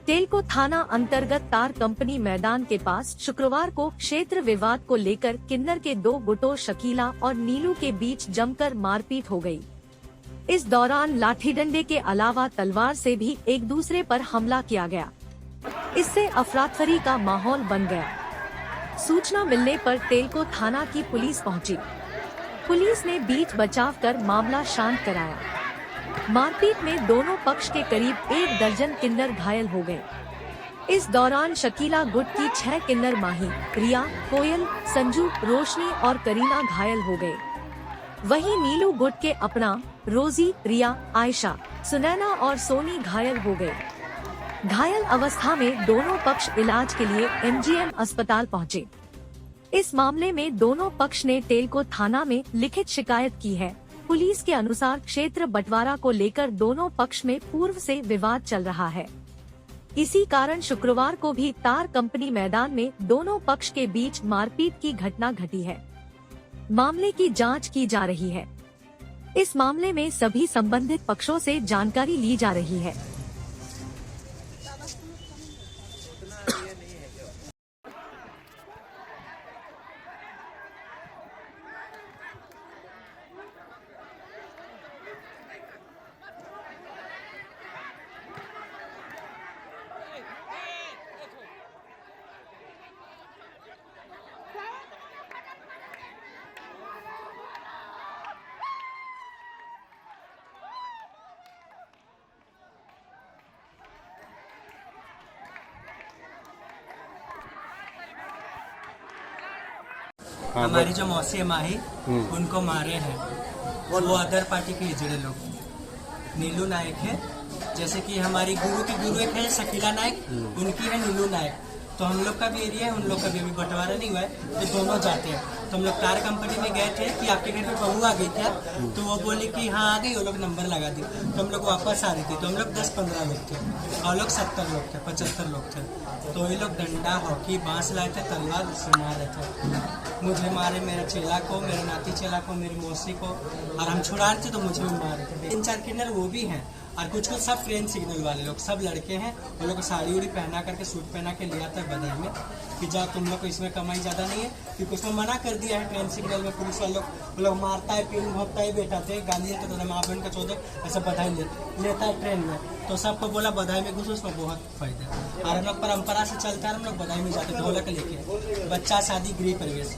Telco थाना अंतर्गत तार कंपनी मैदान के पास शुक्रवार को क्षेत्र विवाद को लेकर किन्नर के दो गुटों शकीला और नीलू के बीच जमकर मारपीट हो गई। इस दौरान लाठी डंडे के अलावा तलवार से भी एक दूसरे पर हमला किया गया। इससे अफरातफरी का माहौल बन गया। सूचना मिलने पर टेलको थाना की पुलिस पहुंची। पुलिस ने बीच बचाव कर मामला शांत कराया। मारपीट में दोनों पक्ष के करीब 1 दर्जन किन्नर घायल हो गए। इस दौरान शकीला गुट की 6 किन्नर माही, रिया, कोयल, संजू, रोशनी और करीना घायल हो गए। वहीं नीलू गुट के अपना, रोजी, रिया, आयशा, सुनैना और सोनी घायल हो गए। घायल अवस्था में दोनों पक्ष इलाज के लिए MGM अस्पताल पहुंचे। इस मामले में दोनों पक्ष ने टेलको थाना में लिखित शिकायत की है। पुलिस के अनुसार क्षेत्र बंटवारा को लेकर दोनों पक्ष में पूर्व से विवाद चल रहा है। इसी कारण शुक्रवार को भी तार कंपनी मैदान में दोनों पक्ष के बीच मारपीट की घटना घटी है। मामले की जांच की जा रही है। इस मामले में सभी संबंधित पक्षों से जानकारी ली जा रही है। हमारी जो मौसी है माही, उनको मारे हैं वो अदर पार्टी के हिजड़े लोग। नीलू नायक है, जैसे कि हमारी गुरु की गुरु एक है शकीला नायक, उनकी है नीलू नायक। तो हम लोग का भी एरिया है, उन लोग का भी अभी बंटवारा नहीं हुआ है, तो दोनों जाते हैं। तो हम लोग कार कंपनी में गए थे कि आपके घर पे बहू आ गई क्या, तो वो बोली कि हाँ आ गई। वो लोग नंबर लगा दी, तो हम लोग वापस आ रही थी। तो हम लोग 10-15 लोग थे और लोग 70 लोग थे, 75 लोग थे। तो ये लोग डंडा, हॉकी, बांस लाए थे, तलवार से मार रहे थे। मुझे मारे, मेरे चेला को, मेरे नाती चेला को, मेरी मौसी को, और हम छुड़ा रहे थे तो मुझे भी मारे थे। 3-4 किन्नर वो भी हैं और कुछ सब फ्रेंड सिग्नल वाले लोग, सब लड़के हैं। वो लोग साड़ी उड़ी पहना करके, सूट पहना के लिया था बधाई में कि जाओ तुम लोग को इसमें कमाई ज्यादा नहीं है, क्योंकि उसमें मना कर दिया है ट्रेन सिग्नल में। पुलिस वाले लोग, वो लोग मारता है, पिन भोगता है, बेटा थे गाली देते तो माँ बहन का चौदह ऐसा बधाई लेता है ट्रेन में। तो सबको बोला बधाई में घुसो, उसमें बहुत फायदा है। और हम लोग परंपरा से चलता है, हम लोग बधाई में जाते ढोलक लेके, बच्चा शादी गृह प्रवेश।